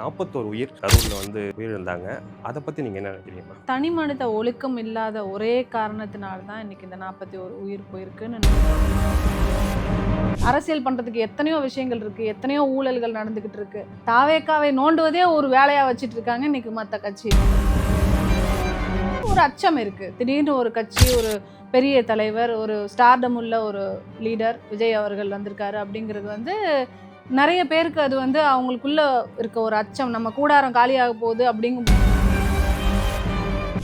41 உயிர் கரூரில் உயிரிழந்தாங்க. அதை பற்றி நீங்கள் என்ன நினைக்கிறீங்க? தனி மனித ஒழுக்கம் இல்லாத ஒரே காரணத்தினால தான் இன்னைக்கு இந்த 41 உயிர் போயிருக்குன்னு நினைக்கிறேன். அரசியல் பண்றதுக்கு எத்தனையோ விஷயங்கள் இருக்கு, எத்தனையோ ஊழல்கள் நடந்துகிட்டு இருக்கு. தாவேக்காவை நோண்டுவதே ஒரு வேலையா வச்சிட்டு இருக்காங்க இன்னைக்கு மற்ற கட்சி. ஒரு அச்சம் இருக்கு. திடீர்னு ஒரு கட்சி, ஒரு பெரிய தலைவர், ஒரு ஸ்டார்டம் உள்ள ஒரு லீடர் விஜய் அவர்கள் வந்திருக்காரு அப்படிங்கிறது நிறைய பேருக்கு அது அவங்களுக்குள்ள இருக்க ஒரு அச்சம், நம்ம கூடாரம் காலியாக போகுது அப்படிங்கும்.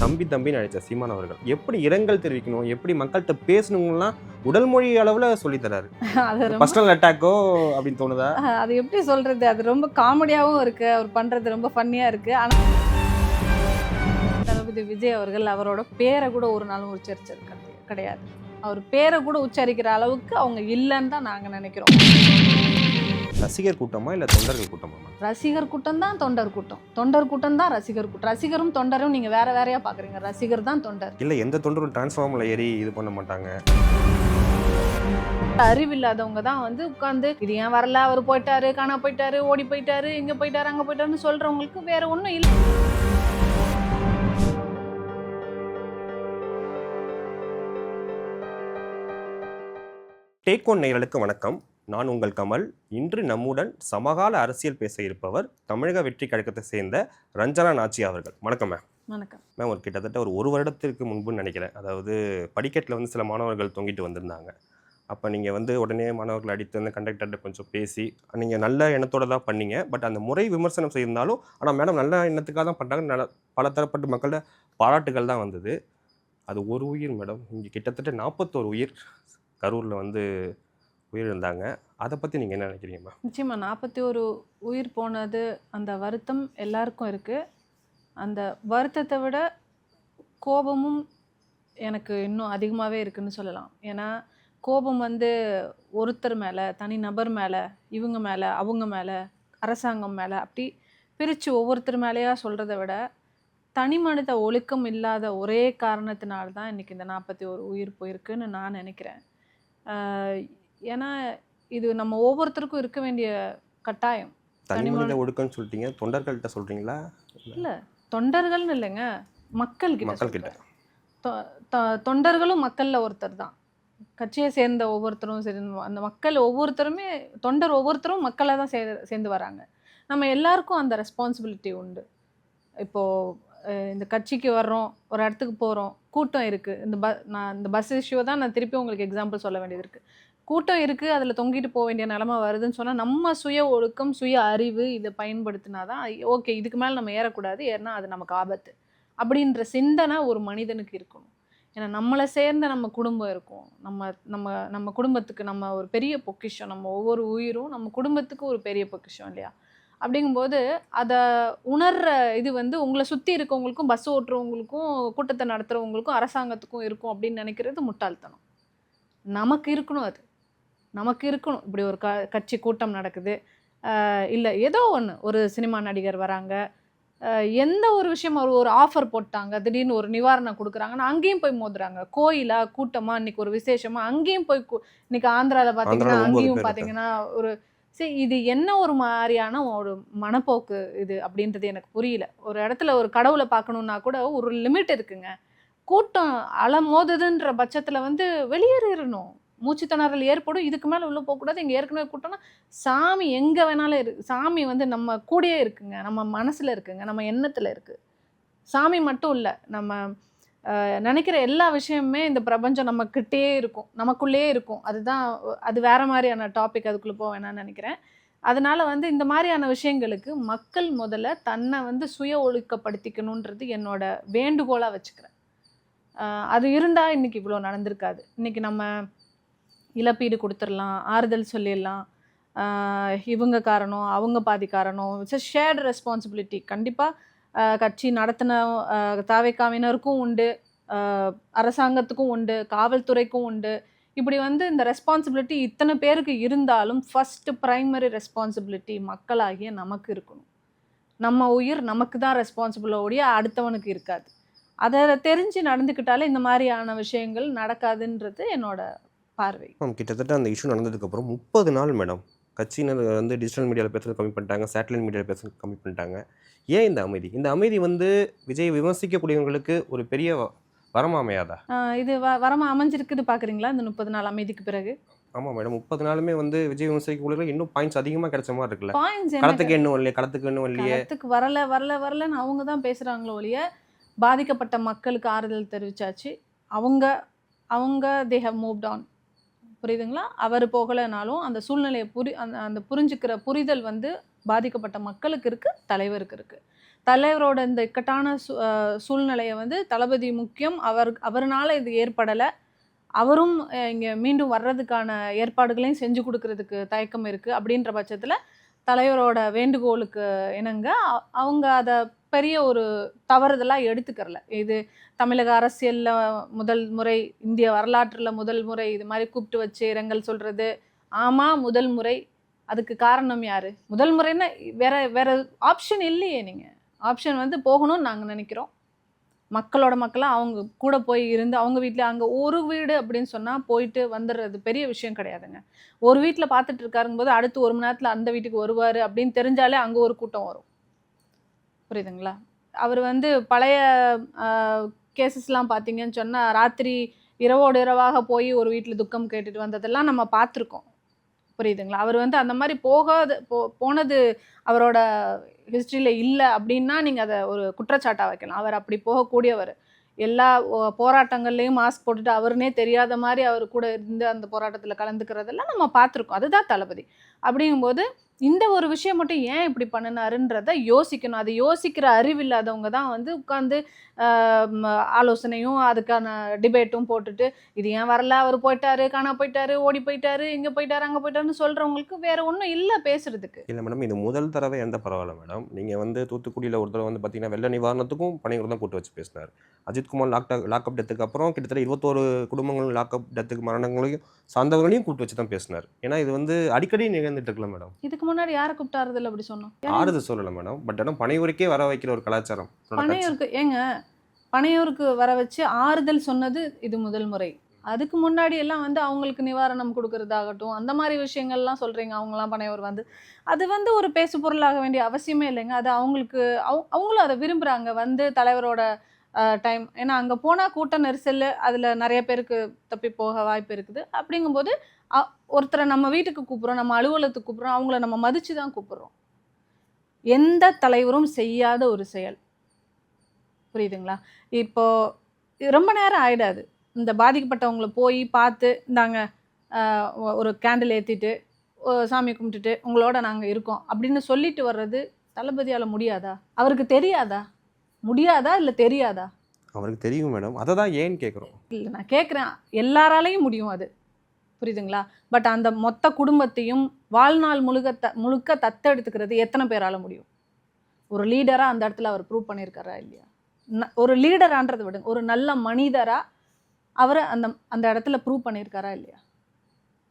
தம்பி நினைச்ச சீமான் அவர்கள் எப்படி இரங்கல் தெரிவிக்கணும், எப்படி மக்கள்கிட்ட பேசணுங்கலாம் உடல் மொழி அளவில் சொல்லி தராரு. பர்சனல் அட்டாக்கோ அப்படின்னு தோணுதா? அது எப்படி சொல்றது, அது ரொம்ப காமெடியாகவும் இருக்கு, அவர் பண்றது ரொம்ப ஃபன்னியா இருக்கு. ஆனால் தளபதி விஜய் அவர்கள் அவரோட பேரை கூட ஒரு நாளும் உச்சரிச்சது கிடையாது. அவர் பேரை கூட உச்சரிக்கிற அளவுக்கு அவங்க இல்லைன்னு தான் நாங்கள் நினைக்கிறோம். ரசிகர் கூட்டமா இல்லை தொண்டர்கள் கூட்டமா? ரசிகர் கூட்டம் தான் தொண்டர் கூட்டம், தொண்டர் கூட்டம் தான் ரசிகர் கூட்டம். ரசிகரும் தொண்டரும் நீங்க வேற வேறையா பாக்குறீங்க. ரசிகர் தான் தொண்டர் இல்லை. எந்த தொண்டரும் டிரான்ஸ்ஃபார்மர்ல ஏறி இது பண்ண மாட்டாங்க. அறிவில்லாதவங்க தான் உட்காந்து இது ஏன் வரல, அவர் போயிட்டாரு, காணா போயிட்டாரு, ஓடி போயிட்டாரு, இங்க போயிட்டாரு, அங்க போயிட்டாருன்னு சொல்றவங்களுக்கு வேற ஒன்றும் இல்லை. டேக் ஒன் நேயர்களுக்கு வணக்கம். நான் உங்கள் கமல். இன்று நம்முடன் சமகால அரசியல் பேச இருப்பவர் தமிழக வெற்றி கழகத்தை சேர்ந்த ரஞ்சனா நாச்சியா அவர்கள். வணக்கம் மேம். வணக்கம் மேம். கிட்டத்தட்ட ஒரு வருடத்திற்கு முன்புன்னு நினைக்கிறேன். அதாவது படிக்கட்டில் சில மாணவர்கள் தொங்கிட்டு வந்திருந்தாங்க. அப்போ நீங்கள் உடனே மாணவர்கள் அடித்து கண்டக்டர்கிட்ட கொஞ்சம் பேசி நீங்கள் நல்ல எண்ணத்தோடு தான் பண்ணீங்க. பட் அந்த முறை விமர்சனம் செய்திருந்தாலும், ஆனால் மேடம் நல்ல எண்ணத்துக்காக தான் பண்ணுறாங்க, பல தரப்பட்ட மக்களோட பாராட்டுகள் தான் வந்தது. அது ஒரு உயிர் மேடம். இங்கே கிட்டத்தட்ட 41 உயிர் கரூரில் உயிரிழந்தாங்க. அதை பற்றி நீங்கள் என்ன நினைக்கிறீங்கம்மா? நிச்சயமாக 41 உயிர் போனது, அந்த வருத்தம் எல்லாருக்கும் இருக்குது. அந்த வருத்தத்தை விட கோபமும் எனக்கு இன்னும் அதிகமாகவே இருக்குதுன்னு சொல்லலாம். ஏன்னா கோபம் ஒருத்தர் மேலே, தனி நபர் மேலே, இவங்க மேலே, அவங்க மேலே, அரசாங்கம் மேலே, அப்படி பிரித்து ஒவ்வொருத்தர் மேலேயா சொல்கிறத விட தனி மனித ஒழுக்கம் இல்லாத ஒரே காரணத்தினால தான் இன்றைக்கி இந்த 41 உயிர் போயிருக்குன்னு நான் நினைக்கிறேன். ஏன்னா இது நம்ம ஒவ்வொருத்தருக்கும் இருக்க வேண்டிய கட்டாயம். தனி மனித ஒழுக்கம்னு சொல்லிட்டீங்க, தொண்டர்கள்ட்ட சொல்கிறீங்களா? இல்லை, தொண்டர்கள்னு இல்லைங்க, மக்கள்கிட்ட. தொண்டர்களும் மக்களில் ஒருத்தர் தான். கட்சியை சேர்ந்த ஒவ்வொருத்தரும் சரி, அந்த மக்கள் ஒவ்வொருத்தருமே, தொண்டர் ஒவ்வொருத்தரும் மக்களை தான் சேர்ந்து வராங்க. நம்ம எல்லாருக்கும் அந்த ரெஸ்பான்சிபிலிட்டி உண்டு. இப்போது இந்த கட்சிக்கு வர்றோம், ஒரு இடத்துக்கு போகிறோம், கூட்டம் இருக்குது. நான் இந்த பஸ் இஷ்யூவை தான் நான் திருப்பி உங்களுக்கு எக்ஸாம்பிள் சொல்ல வேண்டியது இருக்குது. கூட்டம் இருக்குது, அதில் தொங்கிட்டு போக வேண்டிய நிலமை வருதுன்னு சொன்னால் நம்ம சுய ஒழுக்கம், சுய அறிவு இதை பயன்படுத்தினா தான் ஓகே, இதுக்கு மேலே நம்ம ஏறக்கூடாது, ஏன்னா அது நமக்கு ஆபத்து அப்படின்ற சிந்தனை ஒரு மனிதனுக்கு இருக்கணும். ஏன்னா நம்மளை சேர்ந்த நம்ம குடும்பம் இருக்கும். நம்ம நம்ம நம்ம குடும்பத்துக்கு நம்ம ஒரு பெரிய பொக்கிஷம். நம்ம ஒவ்வொரு உயிரும் நம்ம குடும்பத்துக்கு ஒரு பெரிய பொக்கிஷம் இல்லையா? அப்படிங்கும்போது அதை உணர்ற இது உங்களை சுற்றி இருக்கவங்களுக்கும், பஸ் ஓட்டுறவங்களுக்கும், கூட்டத்தை நடத்துகிறவங்களுக்கும், அரசாங்கத்துக்கும் இருக்கும் அப்படின்னு நினைக்கிறது முட்டாள்தனம். நமக்கு இருக்கணும், அது நமக்கு இருக்கணும். இப்படி ஒரு கட்சி கூட்டம் நடக்குது, இல்லை ஏதோ ஒன்று, ஒரு சினிமா நடிகர் வராங்க, எந்த ஒரு விஷயம், ஒரு ஆஃபர் போட்டாங்க, திடீர்னு ஒரு நிவாரணம் கொடுக்குறாங்கன்னா அங்கேயும் போய் மோதுறாங்க. கோயிலா, கூட்டமாக, இன்னைக்கு ஒரு விசேஷமா, அங்கேயும் போய் இன்னைக்கு ஆந்திராவில் பார்த்தீங்கன்னா அங்கேயும் பார்த்தீங்கன்னா ஒரு இது என்ன ஒரு மாதிரியான ஒரு மனப்போக்கு இது அப்படின்றது எனக்கு புரியல. ஒரு இடத்துல ஒரு கடவுளை பார்க்கணுன்னா கூட ஒரு லிமிட் இருக்குங்க. கூட்டம் மோதுதுன்ற பட்சத்தில் வெளியேறணும். மூச்சு திணறல் ஏற்படும், இதுக்கு மேலே உள்ளே போகக்கூடாது, இங்கே ஏற்கனவே கூட்டம்னா சாமி எங்கே வேணாலும் சாமி நம்ம கூடயே இருக்குங்க, நம்ம மனசில் இருக்குங்க, நம்ம எண்ணத்தில் இருக்குது. சாமி மட்டும் இல்லை, நம்ம நினைக்கிற எல்லா விஷயமுமே இந்த பிரபஞ்சம் நம்மக்கிட்டே இருக்கும், நமக்குள்ளேயே இருக்கும். அது வேறு மாதிரியான டாபிக், அதுக்குள்ளே போக வேணான்னு நினைக்கிறேன். அதனால் இந்த மாதிரியான விஷயங்களுக்கு மக்கள் முதல்ல தன்னை சுய ஒழுக்கப்படுத்திக்கணுன்றது என்னோட வேண்டுகோளாக வச்சுக்கிறேன். அது இருந்தால் இன்றைக்கி இவ்வளோ நடந்திருக்காது. இன்றைக்கி நம்ம இழப்பீடு கொடுத்துடலாம், ஆறுதல் சொல்லிடலாம், இவங்க காரணம், அவங்க பாதி காரணம். It's shared responsibility. கண்டிப்பாக கட்சி நடத்தின தாவேக்காவினருக்கும் உண்டு, அரசாங்கத்துக்கும் உண்டு, காவல்துறைக்கும் உண்டு. இப்படி இந்த ரெஸ்பான்சிபிலிட்டி இத்தனை பேருக்கு இருந்தாலும் ஃபஸ்ட்டு ப்ரைமரி ரெஸ்பான்சிபிலிட்டி மக்களாகிய நமக்கு இருக்கணும். நம்ம உயிர் நமக்கு தான் ரெஸ்பான்சிபிளோடைய, அடுத்தவனுக்கு இருக்காது. அதை தெரிஞ்சு நடந்துக்கிட்டாலே இந்த மாதிரியான விஷயங்கள் நடக்காதுன்றது என்னோட பார்வை. கிட்டத்தட்ட அந்த இஷ்யூ நடந்ததுக்கப்புறம் 30 நாள் மேடம் கட்சியினர் வந்து டிஜிட்டல் மீடியாவில் பேசுறது கம்மி பண்ணிட்டாங்க, சேட்டலைட் மீடியாவில் பேசுறது கம்மி பண்ணிட்டாங்க. ஏன் இந்த அமைதி? இந்த அமைதி வந்து விஜய் விமர்சிக்கக்கூடியவங்களுக்கு ஒரு பெரிய வரமா அமையாதா? இது வரமா அமைஞ்சிருக்குது பார்க்குறீங்களா இந்த 30 நாள் அமைதிக்கு பிறகு? ஆமாம் மேடம். 30 நாளுமே வந்து விஜய் விமர்சிக்கக்கூடியவங்களுக்கு இன்னும் பாயிண்ட்ஸ் அதிகமாக கிடைச்ச மாதிரி இருக்குல்ல. பாயிண்ட்ஸ் என்ன களத்துக்கு இன்னும் வரலையே, களத்துக்கு இன்னும் வரலையே. களத்துக்கு வரலன்னு அவங்க தான் பேசுகிறாங்களோ ஒழிய, பாதிக்கப்பட்ட மக்களுக்கு ஆறுதல் தெரிவிச்சாச்சு. அவங்க அவங்க தே ஹவ் மூவ்ட் ஆன். புரியுதுங்களா? அவர் போகலைனாலும் அந்த சூழ்நிலையை அந்த அந்த புரிஞ்சுக்கிற புரிதல் வந்து பாதிக்கப்பட்ட மக்களுக்கு இருக்கு, தலைவருக்கு இருக்கு. தலைவரோட இந்த இக்கட்டான சூழ்நிலையை வந்து தளபதி முக்கியம். அவர்னால இது ஏற்படலை. அவரும் இங்கே மீண்டும் வர்றதுக்கான ஏற்பாடுகளையும் செஞ்சு கொடுக்கறதுக்கு தயக்கம் இருக்குது. அப்படின்ற பட்சத்தில் தலைவரோட வேண்டுகோளுக்கு இணங்க அவங்க அதை பெரிய ஒரு தவறுதலாக எடுத்துக்கிறல. இது தமிழக அரசியலில் முதல் முறை, இந்திய வரலாற்றில் முதல் முறை இது மாதிரி கூப்பிட்டு வச்சு இரங்கல் சொல்கிறது. ஆமாம், முதல் முறை. அதுக்கு காரணம் யார்? முதல் முறைன்னா வேற ஆப்ஷன் இல்லையே. நீங்கள் ஆப்ஷன் வந்து போகணும்னு நாங்கள் நினைக்கிறோம். மக்களோட மக்களாக அவங்க கூட போய் இருந்து அவங்க வீட்டில் அங்கே ஒரு வீடு அப்படின்னு சொன்னால் போயிட்டு வந்துடுறது பெரிய விஷயம் கிடையாதுங்க. ஒரு வீட்டில் பார்த்துட்டு இருக்காருங்கும்போது அடுத்து 1 மணி நேரத்தில் அந்த வீட்டுக்கு வருவார் அப்படின்னு தெரிஞ்சாலே அங்கே ஒரு கூட்டம் வரும். புரியுதுங்களா? அவர் வந்து பழைய கேசஸ்லாம் பார்த்தீங்கன்னு சொன்னால் ராத்திரி இரவோடு இரவாக போய் ஒரு வீட்டில் துக்கம் கேட்டுட்டு வந்ததெல்லாம் நம்ம பார்த்துருக்கோம். புரியுதுங்களா? அவர் வந்து அந்த மாதிரி போனது அவரோட ஹிஸ்ட்ரியில் இல்லை அப்படின்னா நீங்கள் அதை ஒரு குற்றச்சாட்டாக வைக்கலாம். அவர் அப்படி போகக்கூடியவர். எல்லா போராட்டங்கள்லேயும் மாஸ்க் போட்டுட்டு அவருனே தெரியாத மாதிரி அவர் கூட இருந்து அந்த போராட்டத்தில் கலந்துக்கிறதெல்லாம் நம்ம பார்த்துருக்கோம். அதுதான் தளபதி. அப்படிங்கும்போது இந்த ஒரு விஷயம் மட்டும் ஏன் இப்படி பண்ணினாருன்றத யோசிக்கணும். அது யோசிக்கிற அறிவில்லாதவங்க தான் வந்து உட்காந்து ஆலோசனையும் அதுக்கான டிபேட்டும் போட்டுட்டு இது ஏன் வரல, அவர் போயிட்டாரு, காணா போயிட்டாரு, ஓடி போயிட்டாரு, இங்கே போயிட்டாரு, அங்கே போயிட்டாருன்னு சொல்கிறவங்களுக்கு வேற ஒன்றும் இல்லை பேசுறதுக்கு. இல்லை மேடம், இது முதல் தடவை எந்த பரவாயில்ல மேடம். நீங்கள் வந்து தூத்துக்குடியில் ஒரு தடவை வந்து பார்த்தீங்கன்னா வெள்ள நிவாரணத்துக்கும் பணிகள் தான் கூட்டு வச்சு பேசினார். அஜித்குமார் லாக்அப் டெத்துக்கு அப்புறம் கிட்டத்தட்ட 21 குடும்பங்கள் லாக்அப் டெத்துக்கு மரணங்களையும் சார்ந்தவர்களையும் கூட்டு வச்சு தான் பேசினார். ஏன்னா இது வந்து அடிக்கடி நிகழ்ந்துட்டு இருக்குல்ல மேடம். இதுக்கு முன்னாடி யாரை கூப்பிட்டாருதில்ல அப்படி சொன்னோம்? ஆறுதல் சொல்லலை மேடம். பட் ஆனால் பனையூருக்கே வர வைக்கிற ஒரு கலாச்சாரம். பனையூருக்கு பனையூருக்கு வர வச்சு ஆறுதல் சொன்னது இது முதல் முறை. அதுக்கு முன்னாடி எல்லாம் வந்து அவங்களுக்கு நிவாரணம் கொடுக்கறதாகட்டும் அந்த மாதிரி விஷயங்கள்லாம் சொல்கிறீங்க. அவங்களாம் பனையூர் வந்து அது வந்து ஒரு பேசு பொருளாக வேண்டிய அவசியமே இல்லைங்க. அது அவங்களுக்கு அவங்களும் அதை விரும்புகிறாங்க. வந்து தலைவரோட டைம், ஏன்னா அங்கே போனால் கூட்ட நெரிசல், அதில் நிறைய பேருக்கு தப்பி போக வாய்ப்பு இருக்குது. அப்படிங்கும்போது ஒருத்தரை நம்ம வீட்டுக்கு கூப்பிட்றோம், நம்ம அலுவலகத்துக்கு கூப்பிட்றோம், அவங்கள நம்ம மதித்து தான் கூப்பிட்றோம். எந்த தலைவரும் செய்யாத ஒரு செயல். புரியுதுங்களா? இப்போது ரொம்ப நேரம் ஆகிடாது. இந்த பாதிக்கப்பட்டவங்களை போய் பார்த்து இந்தாங்க ஒரு கேண்டில் ஏற்றிட்டு சாமி கும்பிட்டுட்டு உங்களோட நாங்கள் இருக்கோம் அப்படின்னு சொல்லிட்டு வர்றது தளபதியால் முடியாதா? அவருக்கு தெரியாதா? முடியாதா இல்லை தெரியாதா? அவருக்கு தெரியும் மேடம். அதை தான் ஏன்னு கேட்குறோம். இல்லை, நான் கேட்குறேன், எல்லாராலையும் முடியும் அது. புரியுதுங்களா? பட் அந்த மொத்த குடும்பத்தையும் வாழ்நாள் முழுக்க தத்தெடுத்துக்கிறது எத்தனை பேரால் முடியும்? ஒரு லீடராக அந்த இடத்துல அவர் ப்ரூவ் பண்ணியிருக்காரா இல்லையா? ஒரு லீடரான்றதை விடுங்க, ஒரு நல்ல மனிதராக அவரை அந்த இடத்துல ப்ரூவ் பண்ணியிருக்காரா இல்லையா?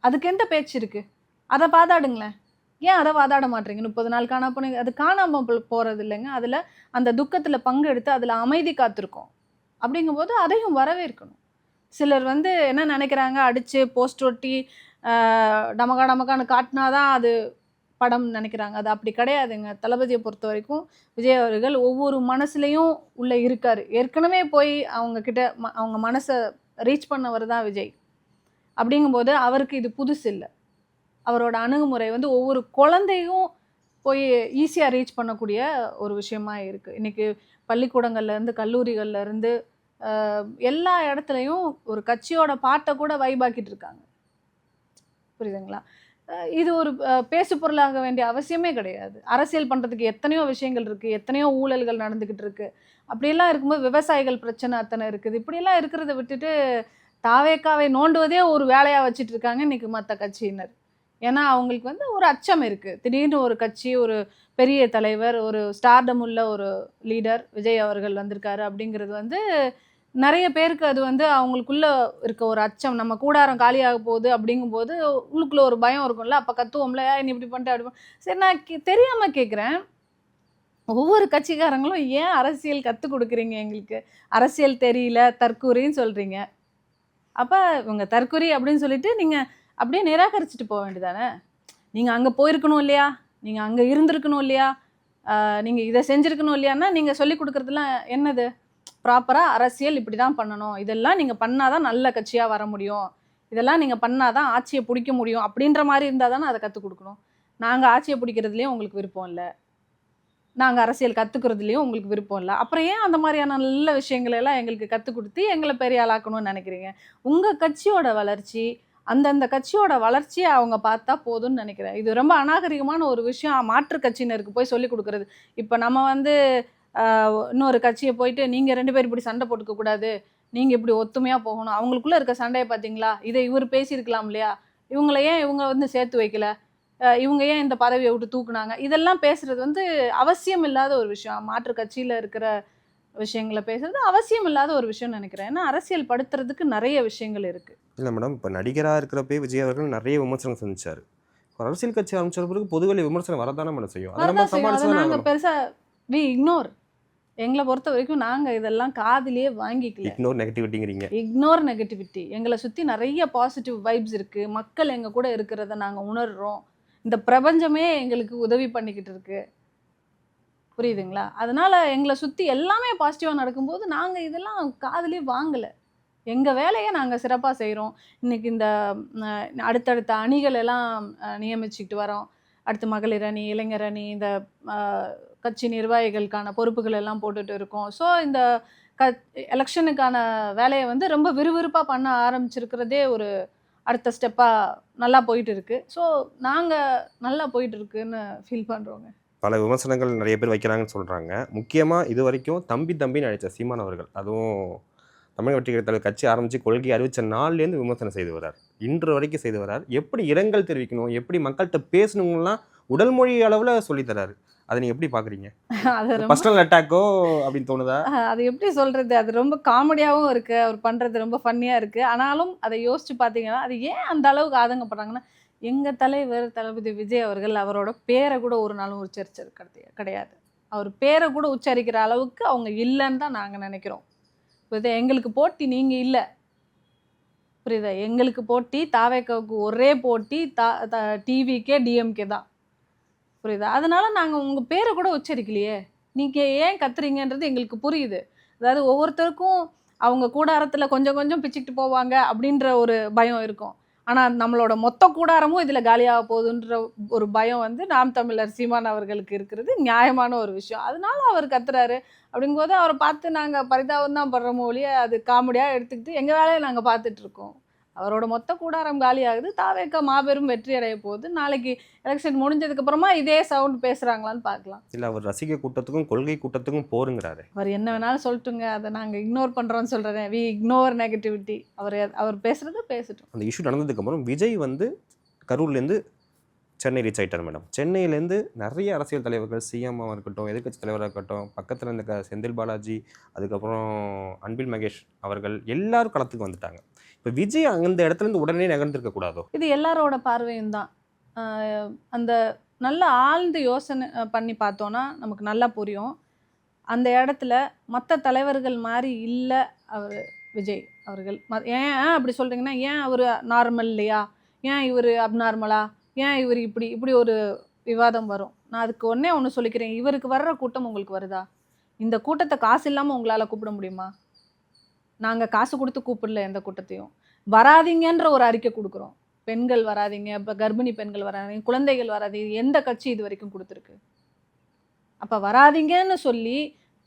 அதுக்கு எந்த பேச்சு இருக்குது? அதை வாதாடுங்களேன். ஏன் அதை வாதாட மாட்டேறீங்க? 30 நாள் காணா போனீங்க, அது காணாமல் போகிறது இல்லைங்க. அதில் அந்த துக்கத்தில் பங்கெடுத்து அதில் அமைதி காத்திருக்கோம். அப்படிங்கும்போது அதையும் வரவேற்கணும். சிலர் வந்து என்ன நினைக்கிறாங்க, அடித்து போஸ்ட் ஒட்டி டமக்கான்னு காட்டினாதான் அது படம் நினைக்கிறாங்க. அது அப்படி கிடையாதுங்க. தளபதியை பொறுத்த வரைக்கும் விஜய் அவர்கள் ஒவ்வொரு மனசுலையும் உள்ளே இருக்கார். ஏற்கனவே போய் அவங்க மனசை ரீச் பண்ணவர் தான் விஜய். அப்படிங்கும்போது அவருக்கு இது புதுசு இல்லை. அவரோட அணுகுமுறை வந்து ஒவ்வொரு குழந்தையும் போய் ஈஸியாக ரீச் பண்ணக்கூடிய ஒரு விஷயமா இருக்குது. இன்றைக்கி பள்ளிக்கூடங்கள்லேருந்து கல்லூரிகள்லேருந்து எல்லா இடத்துலையும் ஒரு கட்சியோட பாட்டை கூட வைபாக்கிட்டு இருக்காங்க. புரியுதுங்களா? இது ஒரு பேசு பொருளாக வேண்டிய அவசியமே கிடையாது. அரசியல் பண்ணுறதுக்கு எத்தனையோ விஷயங்கள் இருக்குது, எத்தனையோ ஊழல்கள் நடந்துக்கிட்டு இருக்குது. அப்படியெல்லாம் இருக்கும்போது விவசாயிகள் பிரச்சனை அத்தனை இருக்குது. இப்படியெல்லாம் இருக்கிறத விட்டுட்டு தாவேக்காவை நோண்டுவதே ஒரு வேலையாக வச்சுட்டு இருக்காங்க இன்றைக்கி மற்ற கட்சியினர். ஏன்னா அவங்களுக்கு வந்து ஒரு அச்சம் இருக்குது. திடீர்னு ஒரு கட்சி, ஒரு பெரிய தலைவர், ஒரு ஸ்டார்டம் உள்ள ஒரு லீடர் விஜய் அவர்கள் வந்திருக்காரு அப்படிங்கிறது வந்து நிறைய பேருக்கு அது வந்து அவங்களுக்குள்ள இருக்க ஒரு அச்சம். நம்ம கூடாரம் காலியாக போகுது அப்படிங்கும்போது உள்ளுக்குள்ள ஒரு பயம் இருக்கும்ல. அப்போ கத்துவோம்ல, நீ இப்படி பண்ணிட்டு அப்படி சரி, நான் தெரியாமல் கேட்குறேன், ஒவ்வொரு கட்சிக்காரங்களும் ஏன் அரசியல் கற்றுக் கொடுக்குறீங்க எங்களுக்கு? அரசியல் தெரியல, தற்கூரின்னு சொல்கிறீங்க. அப்போ இவங்க தற்கூரி அப்படின்னு சொல்லிட்டு நீங்கள் அப்படியே நிராகரிச்சுட்டு போக வேண்டியதானே? நீங்கள் அங்கே போயிருக்கணும் இல்லையா, நீங்கள் அங்கே இருந்திருக்கணும் இல்லையா, நீங்கள் இதை செஞ்சுருக்கணும் இல்லையான்னா நீங்கள் சொல்லி கொடுக்குறதுலாம் என்னது? ப்ராப்பராக அரசியல் இப்படி தான் பண்ணணும், இதெல்லாம் நீங்கள் பண்ணாதான் நல்ல கட்சியாக வர முடியும், இதெல்லாம் நீங்கள் பண்ணாதான் ஆட்சியை பிடிக்க முடியும் அப்படின்ற மாதிரி இருந்தால் தானே அதை கற்றுக் கொடுக்கணும். நாங்கள் ஆட்சியை பிடிக்கிறதுலேயும் உங்களுக்கு விருப்பம் இல்லை, நாங்கள் அரசியல் கற்றுக்கிறதுலையும் உங்களுக்கு விருப்பம் இல்லை, அப்புறம் ஏன் அந்த மாதிரியான நல்ல விஷயங்களை எல்லாம் எங்களுக்கு கற்றுக் கொடுத்து எங்களை பெரிய ஆளாக்கணும்னு நினைக்கிறீங்க? உங்கள் கட்சியோட வளர்ச்சி, அந்தந்த கட்சியோட வளர்ச்சியை அவங்க பார்த்தா போதும்னு நினைக்கிறேன். இது ரொம்ப அநாகரிகமான ஒரு விஷயம் மாற்று கட்சியினருக்கு போய் சொல்லிக் கொடுக்குறது. இப்போ நம்ம வந்து இன்னொரு கட்சியை போயிட்டு நீங்கள் 2 பேர் இப்படி சண்டை போட்டுக்க கூடாது, நீங்கள் இப்படி ஒத்துமையாக போகணும், அவங்களுக்குள்ளே இருக்க சண்டையை பார்த்தீங்களா, இதை இவர் பேசியிருக்கலாம் இல்லையா, இவங்கள ஏன் இவங்க வந்து சேர்த்து வைக்கல, இவங்க ஏன் இந்த பதவியை விட்டு தூக்குனாங்க, இதெல்லாம் பேசுறது வந்து அவசியம் இல்லாத ஒரு விஷயம். மாற்று கட்சியில் இருக்கிற விஷயங்களை பேசுறது அவசியம் இல்லாத ஒரு விஷயம்னு நினைக்கிறேன். ஏன்னா அரசியல் படுத்துறதுக்கு நிறைய விஷயங்கள் இருக்குது. இல்லை மேடம், இப்போ நடிகராக இருக்கிறப்பே விஜய் அவர்கள் நிறைய விமர்சனம் செஞ்சார். அரசியல் கட்சி ஆரம்பிச்ச பிறகு பொதுவெளி விமர்சனம் வரதானே மேடம் செய்யும். அதை நம்ம வரதான் செய்யும். அதை சமாளிச்சு நாங்கள் தான் பெருசாக வி இக்னோர். எங்களை பொறுத்த வரைக்கும் நாங்கள் இதெல்லாம் காதிலேயே வாங்கிக்கல. இக்னோர் நெகட்டிவிட்டிங்கிறீங்க. Ignore negativity. எங்களை சுற்றி நிறைய பாசிட்டிவ் வைப்ஸ் இருக்குது, மக்கள் எங்கள் கூட இருக்கிறத நாங்கள் உணர்கிறோம், இந்த பிரபஞ்சமே எங்களுக்கு உதவி பண்ணிக்கிட்டு இருக்கு, புரியுதுங்களா? அதனால் எங்களை சுற்றி எல்லாமே பாசிட்டிவாக நடக்கும்போது நாங்கள் இதெல்லாம் காதுலேயே வாங்கலை. எங்கள் வேலையை நாங்கள் சிறப்பாக செய்கிறோம். இன்றைக்கி இந்த அடுத்தடுத்த அணிகள் எல்லாம் நியமிச்சுக்கிட்டு வரோம். அடுத்து மகளிர் அணி, இளைஞர் அணி, இந்த கட்சி நிர்வாகிகளுக்கான பொறுப்புகள் எல்லாம் போட்டுட்டு இருக்கோம். ஸோ இந்த எலெக்ஷனுக்கான வேலையை வந்து ரொம்ப விறுவிறுப்பாக பண்ண ஆரம்பிச்சிருக்கிறதே ஒரு அடுத்த ஸ்டெப்பாக நல்லா போயிட்டு இருக்கு. ஸோ நாங்கள் நல்லா போயிட்டு இருக்குன்னு ஃபீல் பண்ணுறோங்க. பல விமர்சனங்கள் நிறைய பேர் வைக்கிறாங்கன்னு சொல்கிறாங்க. முக்கியமாக இது வரைக்கும் தம்பின்னு அழைச்ச சீமான் அவர்கள், அதுவும் தமிழக வெற்றி கழகத்தில் கட்சி ஆரம்பித்து கொள்கை அறிவித்த நாள்லேருந்து விமர்சனம் செய்து வரார், இன்று வரைக்கும் செய்து வரார். எப்படி இரங்கல் தெரிவிக்கணும், எப்படி மக்கள்கிட்ட பேசணுங்கலாம் உடல் மொழி அளவில் சொல்லித்தராரு. அதை நீங்கள் எப்படி பார்க்குறீங்க? அது ரொம்ப பர்சனல் அட்டாக்கோ அப்படின்னு தோணுதா? அது எப்படி சொல்கிறது, அது ரொம்ப காமெடியாகவும் இருக்குது, அவர் பண்ணுறது ரொம்ப ஃபன்னியாக இருக்குது. ஆனாலும் அதை யோசித்து பார்த்தீங்கன்னா அது ஏன் அந்த அளவுக்கு ஆதங்கப்படுறாங்கன்னா, எங்கள் தலைவர் தளபதி விஜய் அவர்கள் அவரோட பேரை கூட ஒரு நாளும் உச்சரிச்சது கிடையாது. அவர் பேரை கூட உச்சரிக்கிற அளவுக்கு அவங்க இல்லைன்னு தான் நாங்கள் நினைக்கிறோம். புரியுதா? எங்களுக்கு போட்டி நீங்கள் இல்லை, புரியுதா? எங்களுக்கு போட்டி தாவேக்காவுக்கு ஒரே போட்டி டிவிக்கே டிஎம்கே தான், புரியுதா? அதனால நாங்கள் உங்கள் பேரை கூட உச்சரிக்கலையே, நீங்கள் ஏன் கத்துறீங்கன்றது எங்களுக்கு புரியுது. அதாவது ஒவ்வொருத்தருக்கும் அவங்க கூடாரத்தில் கொஞ்சம் கொஞ்சம் பிச்சுக்கிட்டு போவாங்க அப்படின்ற ஒரு பயம் இருக்கும். ஆனால் நம்மளோட மொத்த கூடாரமும் இதில் காலியாக போகுதுன்ற ஒரு பயம் வந்து நாம் தமிழர் சீமான் அவர்களுக்கு இருக்கிறது நியாயமான ஒரு விஷயம். அதனால அவர் கத்துறாரு. அப்படிங்கும்போது அவரை பார்த்து நாங்கள் பரிதாபம் தான் படுறோமோ ஒழிய அது காமெடியாக எடுத்துக்கிட்டு எங்கள் வேலையை நாங்கள் பார்த்துட்ருக்கோம். அவரோட மொத்த கூடாரம் காலியாகுது, தாவேக்கா மாபெரும் வெற்றி அடைய போகுது. நாளைக்கு எலெக்ஷன் முடிஞ்சதுக்கப்புறமா இதே சவுண்ட் பேசுகிறாங்களான்னு பார்க்கலாம். இல்லை, அவர் ரசிகை கூட்டத்துக்கும் கொள்கை கூட்டத்துக்கும் போருங்கிறாரு. அவர் என்ன வேணாலும் சொல்லட்டுங்க, அதை நாங்கள் இக்னோர் பண்ணுறோன்னு சொல்கிறேன். We ignore negativity. அவர் பேசுகிறத பேசட்டும். அந்த இஷ்யூ நடந்ததுக்கப்புறம் விஜய் வந்து கரூர்லேருந்து சென்னை ரீச் ஆகிட்டார் மேடம். சென்னையிலேருந்து நிறைய அரசியல் தலைவர்கள், சிஎம்மாக இருக்கட்டும், எதிர்க்கட்சி தலைவராக இருக்கட்டும், பக்கத்தில் இருந்த செந்தில் பாலாஜி, அதுக்கப்புறம் அன்பில் மகேஷ் அவர்கள் எல்லாரும் களத்துக்கு வந்துட்டாங்க. இப்போ விஜய் அந்த இடத்துலேருந்து உடனே நகர்ந்துருக்க கூடாதோ? இது எல்லாரோட பார்வையும் தான். அந்த நல்லா ஆழ்ந்து யோசனை பண்ணி பார்த்தோன்னா நமக்கு நல்லா புரியும். அந்த இடத்துல மற்ற தலைவர்கள் மாதிரி இல்லை அவர் விஜய் அவர்கள். ஏன் அப்படி சொல்கிறீங்கன்னா, ஏன் அவர் நார்மல் இல்லையா, ஏன் இவர் அப்நார்மலா, ஏன் இவர் இப்படி ஒரு விவாதம் வரும். நான் அதுக்கு ஒன்று சொல்லிக்கிறேன், இவருக்கு வர்ற கூட்டம் உங்களுக்கு வருதா? இந்த கூட்டத்தை காசு இல்லாமல் உங்களால் கூப்பிட முடியுமா? நாங்கள் காசு கொடுத்து கூப்பிடல எந்த கூட்டத்தையும். வராதிங்கன்ற ஒரு அறிக்கை கொடுக்குறோம். பெண்கள் வராதிங்க, இப்போ கர்ப்பிணி பெண்கள் வராதிங்க, குழந்தைகள் வராதிங்க, எந்த கட்சி இது வரைக்கும் கொடுத்துருக்கு? அப்போ வராதிங்கன்னு சொல்லி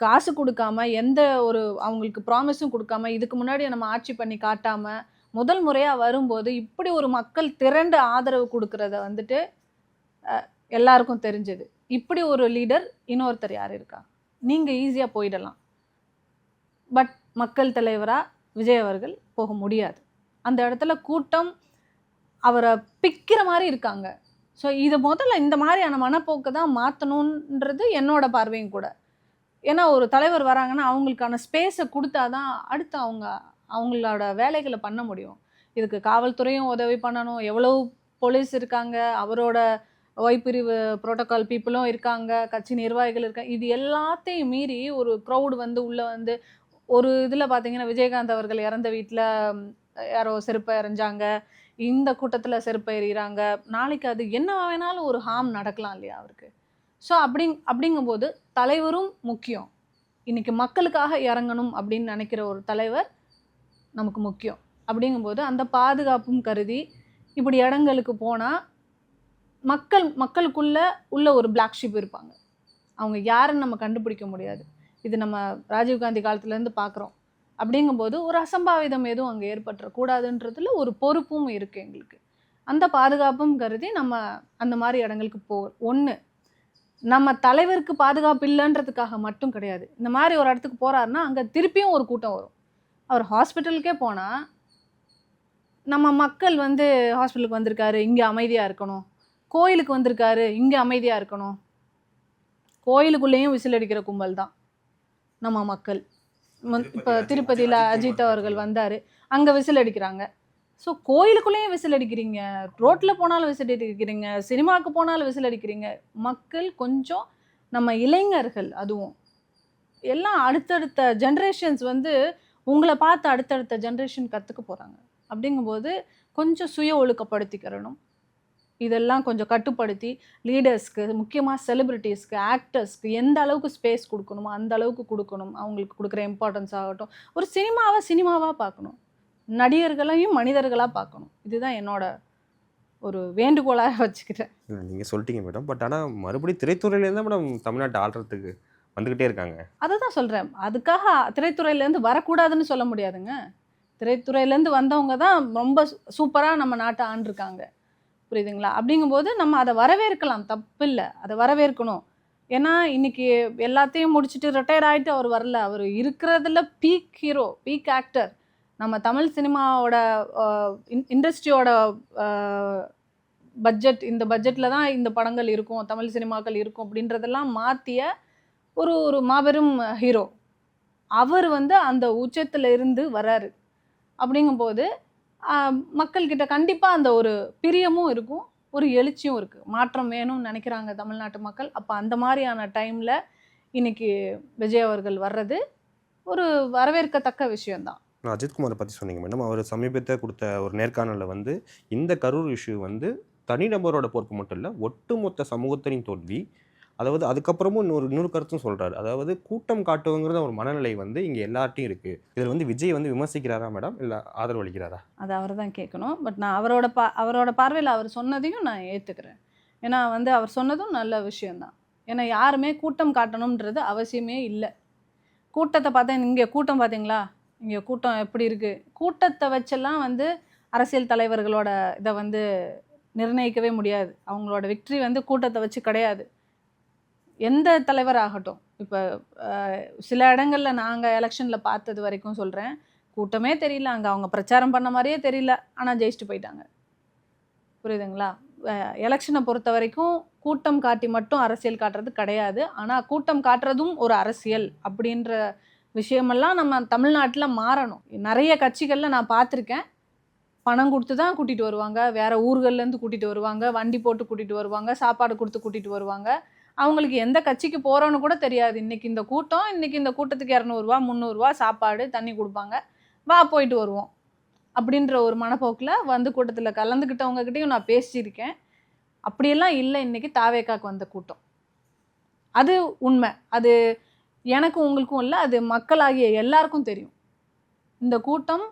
காசு கொடுக்காம, எந்த ஒரு அவங்களுக்கு ப்ராமிஸும் கொடுக்காம, இதுக்கு முன்னாடி நம்ம ஆட்சி பண்ணி காட்டாமல் முதல் முறையாக வரும்போது இப்படி ஒரு மக்கள் திரண்டு ஆதரவு கொடுக்கறத வந்துட்டு எல்லாருக்கும் தெரிஞ்சது. இப்படி ஒரு லீடர் இன்னொருத்தர் யார் இருக்கா? நீங்கள் ஈஸியாக போயிடலாம். பட் மக்கள் தலைவராக விஜய் அவர்கள் போக முடியாது. அந்த இடத்துல கூட்டம் அவரை பிக்கிற மாதிரி இருக்காங்க. ஸோ இதை முதல்ல இந்த மாதிரியான மனப்போக்கை தான் மாற்றணுன்றது என்னோட பார்வையும் கூட. ஏன்னா ஒரு தலைவர் வராங்கன்னா அவங்களுக்கான ஸ்பேஸை கொடுத்தா தான் அடுத்து அவங்களோட வேலைகளை பண்ண முடியும். இதுக்கு காவல்துறையும் உதவி பண்ணணும், எவ்வளவு போலீஸ் இருக்காங்க, அவரோட பிரிவு புரோட்டோகால் பீப்புளும் இருக்காங்க, கட்சி நிர்வாகிகள் இருக்காங்க. இது எல்லாத்தையும் மீறி ஒரு க்ரௌடு வந்து உள்ளே வந்து ஒரு இதில் பார்த்தீங்கன்னா விஜயகாந்த் அவர்கள் இறந்த வீட்டில் யாரோ செருப்பை எறிஞ்சாங்க, இந்த கூட்டத்தில் செருப்பு எறிகிறாங்க, நாளைக்கு அது என்ன வேணாலும் ஒரு ஹார்ம் நடக்கலாம் இல்லையா அவருக்கு. ஸோ அப்படிங்கும்போது தலைவரும் முக்கியம். இன்னைக்கு மக்களுக்காக இறங்கணும் அப்படின்னு நினைக்கிற ஒரு தலைவர் நமக்கு முக்கியம். அப்படிங்கும்போது அந்த பாதுகாப்பும் கருதி இப்படி இடங்களுக்கு போனால் மக்களுக்குள்ள உள்ள ஒரு பிளாக் ஷீப் இருப்பாங்க. அவங்க யாருன்னு நம்ம கண்டுபிடிக்க முடியாது. இது நம்ம ராஜீவ்காந்தி காலத்துலேருந்து பார்க்குறோம். அப்படிங்கும்போது ஒரு அசம்பாவிதம் எதுவும் அங்கே ஏற்பட்டுறக்கூடாதுன்றதுல ஒரு பொறுப்பும் இருக்குது எங்களுக்கு. அந்த பாதுகாப்பும் கருதி நம்ம அந்த மாதிரி இடங்களுக்கு ஒன்று நம்ம தலைவருக்கு பாதுகாப்பு இல்லைன்றதுக்காக மட்டும் கிடையாது. இந்த மாதிரி ஒரு இடத்துக்கு போகிறாருன்னா அங்கே திருப்பியும் ஒரு கூட்டம் வரும். அவர் ஹாஸ்பிட்டலுக்கே போனால் நம்ம மக்கள் வந்து ஹாஸ்பிட்டலுக்கு வந்திருக்காரு இங்கே அமைதியாக இருக்கணும், கோயிலுக்கு வந்திருக்காரு இங்கே அமைதியாக இருக்கணும். கோயிலுக்குள்ளேயும் விசில் அடிக்கிற கும்பல் தான் நம்ம மக்கள். இப்போ திருப்பதியில் அஜித் அவர்கள் வந்தார், அங்கே விசில் அடிக்கிறாங்க. ஸோ கோயிலுக்குள்ளேயும் விசில் அடிக்கிறீங்க, ரோட்டில் போனாலும் விசில் அடிக்கிறீங்க, சினிமாவுக்கு போனாலும் விசில் அடிக்கிறீங்க. மக்கள் கொஞ்சம் நம்ம இளைஞர்கள் அதுவும் எல்லாம் அடுத்தடுத்த ஜென்ரேஷன்ஸ் வந்து உங்களை பார்த்து அடுத்தடுத்த ஜென்ரேஷன் கற்றுக்க போகிறாங்க. அப்படிங்கும்போது கொஞ்சம் சுய ஒழுக்கப்படுத்திக்கிறணும். இதெல்லாம் கொஞ்சம் கட்டுப்படுத்தி லீடர்ஸ்க்கு, முக்கியமாக செலிப்ரிட்டிஸ்க்கு, ஆக்டர்ஸ்க்கு எந்த அளவுக்கு ஸ்பேஸ் கொடுக்கணுமோ அந்த அளவுக்கு கொடுக்கணும். அவங்களுக்கு கொடுக்குற இம்பார்ட்டன்ஸ் ஆகட்டும். ஒரு சினிமாவாக பார்க்கணும், நடிகர்களையும் மனிதர்களாக பார்க்கணும். இதுதான் என்னோட ஒரு வேண்டுகோளாக வச்சுக்கிறேன். நீங்கள் சொல்லிட்டீங்க மேடம். பட் ஆனால் மறுபடியும் திரைத்துறையிலேருந்து தான் மேடம் தமிழ்நாட்டை ஆள்றதுக்கு வந்துக்கிட்டே இருக்காங்க. அதை தான் சொல்கிறேன். அதுக்காக திரைத்துறையிலேருந்து வரக்கூடாதுன்னு சொல்ல முடியாதுங்க. திரைத்துறையிலேருந்து வந்தவங்க தான் ரொம்ப சூப்பராக நம்ம நாட்டை ஆண்டிருக்காங்க. புரியுதுங்களா? அப்படிங்கும்போது நம்ம அதை வரவேற்கலாம், தப்பில்லை, அதை வரவேற்கணும். ஏன்னா இன்னைக்கு எல்லாத்தையும் முடிச்சுட்டு ரிட்டையர்ட் ஆகிட்டு அவர் வரல. அவர் இருக்கிறதுல பீக் ஹீரோ, பீக் ஆக்டர். நம்ம தமிழ் சினிமாவோட இண்டஸ்ட்ரியோட பட்ஜெட், இந்த பட்ஜெட்டில் தான் இந்த படங்கள் இருக்கும், தமிழ் சினிமாக்கள் இருக்கும் அப்படின்றதெல்லாம் மாற்றிய ஒரு மாபெரும் ஹீரோ. அவர் வந்து அந்த உச்சத்தில் இருந்து வராரு. அப்படிங்கும்போது மக்கள்கிட்ட கண்டிப்பாக அந்த ஒரு பிரியமும் இருக்கும், ஒரு எழுச்சியும் இருக்குது. மாற்றம் வேணும்னு நினைக்கிறாங்க தமிழ்நாட்டு மக்கள். அப்போ அந்த மாதிரியான டைமில் இன்னைக்கு விஜய் அவர்கள் வர்றது ஒரு வரவேற்கத்தக்க விஷயம்தான். அஜித்குமாரை பற்றி சொன்னீங்க மேடம். அவர் சமீபத்தில் கொடுத்த ஒரு நேர்காணலில் வந்து இந்த கரூர் இஷ்யூ வந்து தனிநபரோட பொறுப்பு மட்டும் இல்லை, ஒட்டுமொத்த சமூகத்தின் தோல்வி. அதாவது அதுக்கப்புறமும் இன்னொரு கருத்தும் சொல்கிறாரு. அதாவது கூட்டம் காட்டுவங்கிறத ஒரு மனநிலை வந்து இங்கே எல்லார்ட்டையும் இருக்குது. இதில் வந்து விஜய் வந்து விமர்சிக்கிறாரா மேடம், இல்லை ஆதரவு அளிக்கிறாரா? அது அவர் தான் கேட்கணும். பட் நான் அவரோட பார்வையில் அவர் சொன்னதையும் நான் ஏற்றுக்கிறேன். ஏன்னா வந்து அவர் சொன்னதும் நல்ல விஷயந்தான். ஏன்னா யாருமே கூட்டம் காட்டணுன்றது அவசியமே இல்லை. கூட்டத்தை பார்த்தா இங்கே கூட்டம் பார்த்தீங்களா, இங்கே கூட்டம் எப்படி இருக்குது, கூட்டத்தை வச்செல்லாம் வந்து அரசியல் தலைவர்களோட இதை வந்து நிர்ணயிக்கவே முடியாது. அவங்களோட விக்ட்ரி வந்து கூட்டத்தை வச்சு கிடையாது. எந்த தலைவர் ஆகட்டும். இப்போ சில இடங்களில் நாங்கள் எலெக்ஷனில் பார்த்தது வரைக்கும் சொல்கிறேன், கூட்டமே தெரியல, அங்கே அவங்க பிரச்சாரம் பண்ண மாதிரியே தெரியல, ஆனால் ஜெயிச்சுட்டு போயிட்டாங்க. புரியுதுங்களா? எலெக்ஷனை பொறுத்த வரைக்கும் கூட்டம் காட்டி மட்டும் அரசியல் காட்டுறது கிடையாது. ஆனால் கூட்டம் காட்டுறதும் ஒரு அரசியல் அப்படின்ற விஷயமெல்லாம் நம்ம தமிழ்நாட்டில் மாறணும். நிறைய கட்சிகளில் நான் பார்த்துருக்கேன், பணம் கொடுத்து தான் கூட்டிகிட்டு வருவாங்க, வேறு ஊர்கள்லேருந்து கூட்டிகிட்டு வருவாங்க, வண்டி போட்டு கூட்டிகிட்டு வருவாங்க, சாப்பாடு கொடுத்து கூட்டிகிட்டு வருவாங்க. அவங்களுக்கு எந்த கட்சிக்கு போகிறோன்னு கூட தெரியாது. இன்றைக்கி இந்த கூட்டத்துக்கு 200 300 சாப்பாடு தண்ணி கொடுப்பாங்க, வா போயிட்டு வருவோம் அப்படின்ற ஒரு மனப்போக்கில் வந்து கூட்டத்தில் கலந்துக்கிட்டவங்ககிட்டையும் நான் பேசியிருக்கேன். அப்படியெல்லாம் இல்லை இன்றைக்கி தாவேக்காக்கு வந்த கூட்டம். அது உண்மை. அது எனக்கும் உங்களுக்கும் இல்லை, அது மக்களாகிய எல்லாருக்கும் தெரியும். இந்த கூட்டம்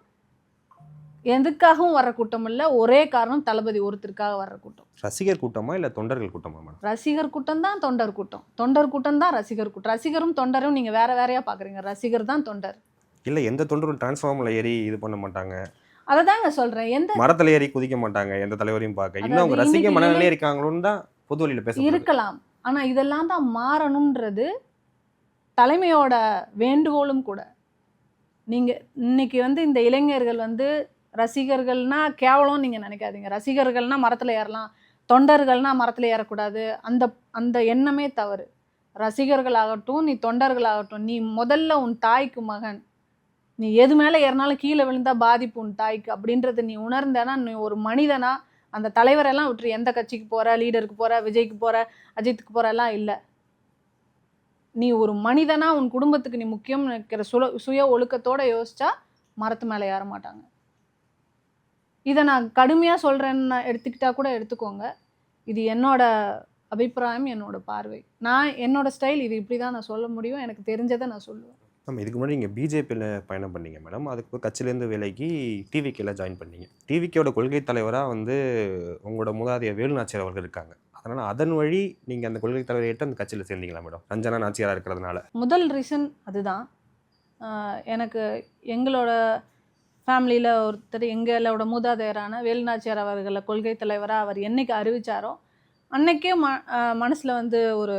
எதுக்காகவும் வர்ற கூட்டம் இல்லை, ஒரே காரணம் தளபதி ஒருத்தருக்காக வர்ற கூட்டம். ரசிகர் கூட்டமா இல்லை தொண்டர்கள் கூட்டமா மேடம்? ரசிகர் கூட்டம் தான் தொண்டர் கூட்டம், தொண்டர் கூட்டம் தான் ரசிகர் கூட்டம். ரசிகரும் தொண்டரும் நீங்கள் வேறையாக பார்க்குறீங்க. ரசிகர் தான் தொண்டர் இல்லை. எந்த தொண்டரும் டிரான்ஸ்ஃபார்மில் ஏறி இது பண்ண மாட்டாங்க. அதை தாங்க சொல்கிறேன். எந்த மரத்தில் ஏறி குதிக்க மாட்டாங்க எந்த தலைவரையும் பார்க்க. இன்னும் அவங்க ரசிக மனநிலையே இருக்காங்களோன்னு தான் பொது வழியில் பேச இருக்கலாம். ஆனால் இதெல்லாம் தான் மாறணுன்றது தலைமையோட வேண்டுகோளும் கூட. நீங்கள் இன்னைக்கு வந்து இந்த இளைஞர்கள் வந்து ரசிகர்கள்னா கேவலம் நீங்கள் நினைக்காதீங்க. ரசிகர்கள்னா மரத்தில் ஏறலாம், தொண்டர்கள்னா மரத்தில் ஏறக்கூடாது. அந்த எண்ணமே தவறு. ரசிகர்களாகட்டும், நீ தொண்டர்களாகட்டும், நீ முதல்ல உன் தாய்க்கு மகன். நீ எது மேலே ஏறினாலும் கீழே விழுந்தால் பாதிப்பு உன் தாய்க்கு அப்படின்றத நீ உணர்ந்தேன்னா நீ ஒரு மனிதனா. அந்த தலைவரெல்லாம் விட்டுரு, எந்த கட்சிக்கு போகிற, லீடருக்கு போகிற, விஜய்க்கு போகிற, அஜித்துக்கு போகிறலாம் இல்லை. நீ ஒரு மனிதனா உன் குடும்பத்துக்கு நீ முக்கியம் நினைக்கிற சுய ஒழுக்கத்தோடு யோசிச்சா மரத்து மேலே ஏற மாட்டாங்க. இதை நான் கடுமையாக சொல்கிறேன்னு எடுத்துக்கிட்டா கூட எடுத்துக்கோங்க. இது என்னோட அபிப்பிராயம், என்னோட பார்வை. நான் என்னோட ஸ்டைல் இது இப்படி தான் நான் சொல்ல முடியும். எனக்கு தெரிஞ்சதை நான் சொல்லுவேன். மேம் இதுக்கு முன்னாடி நீங்கள் பிஜேபியில் பயணம் பண்ணீங்க மேடம். அதுக்கு கட்சியிலேருந்து விலகி டிவிகேல ஜாயின் பண்ணீங்க. டிவிகேயோட கொள்கை தலைவராக வந்து உங்களோட மூதாதையர் வேலு நாச்சியார் அவர்கள் இருக்காங்க. அதனால் அதன் வழி நீங்கள் அந்த கொள்கை தலைவரை ஏற்று அந்த கட்சியில் சேர்ந்தீங்களா மேடம்? ரஞ்சனா நாச்சியாராக இருக்கிறதுனால. முதல் ரீசன் அதுதான். எனக்கு எங்களோட ஃபேமிலியில் ஒருத்தர் எங்களோட மூதாதையரான வேலுநாச்சியார் அவர்களை கொள்கை தலைவராக அவர் என்னைக்கு அறிவிச்சாரோ அன்னைக்கே மனசில் வந்து ஒரு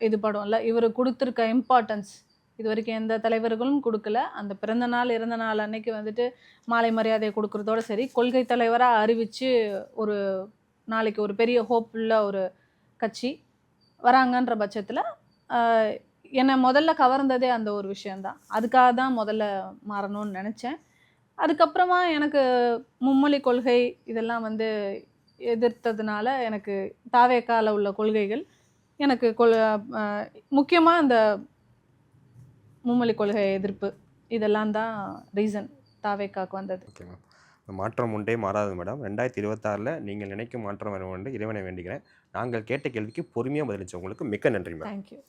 இது படும்ல, இவர் கொடுத்துருக்க இம்பார்ட்டன்ஸ் இது வரைக்கும் எந்த தலைவர்களும் கொடுக்கல. அந்த பிறந்த நாள் இறந்த நாள் அன்னைக்கு வந்துட்டு மாலை மரியாதையை கொடுக்குறதோட சரி, கொள்கை தலைவராக அறிவித்து ஒரு நாளைக்கு ஒரு பெரிய ஹோப் உள்ள ஒரு கட்சி வராங்கன்ற பட்சத்தில் என்னை முதல்ல கவர்ந்ததே அந்த ஒரு விஷயந்தான். அதுக்காக தான் முதல்ல மாறணும்னு நினச்சேன். அதுக்கப்புறமா எனக்கு மும்மொழி கொள்கை இதெல்லாம் வந்து எதிர்த்ததுனால எனக்கு தாவேக்கால உள்ள கொள்கைகள் எனக்கு முக்கியமாக அந்த மும்மொழி கொள்கை எதிர்ப்பு இதெல்லாம் தான் ரீசன் தாவேக்காக்கு வந்தது. Okay ma'am. மாற்றம் ஒன்றே மாறாது மேடம். 2026 நீங்கள் நினைக்கும் மாற்றம் வர வேண்டும் இறைவனை வேண்டுகிறேன். நாங்கள் கேட்ட கேள்விக்கு பொறுமையாக பதிலளிச்ச உங்களுக்கு மிக்க நன்றி மேம். தேங்க்யூ.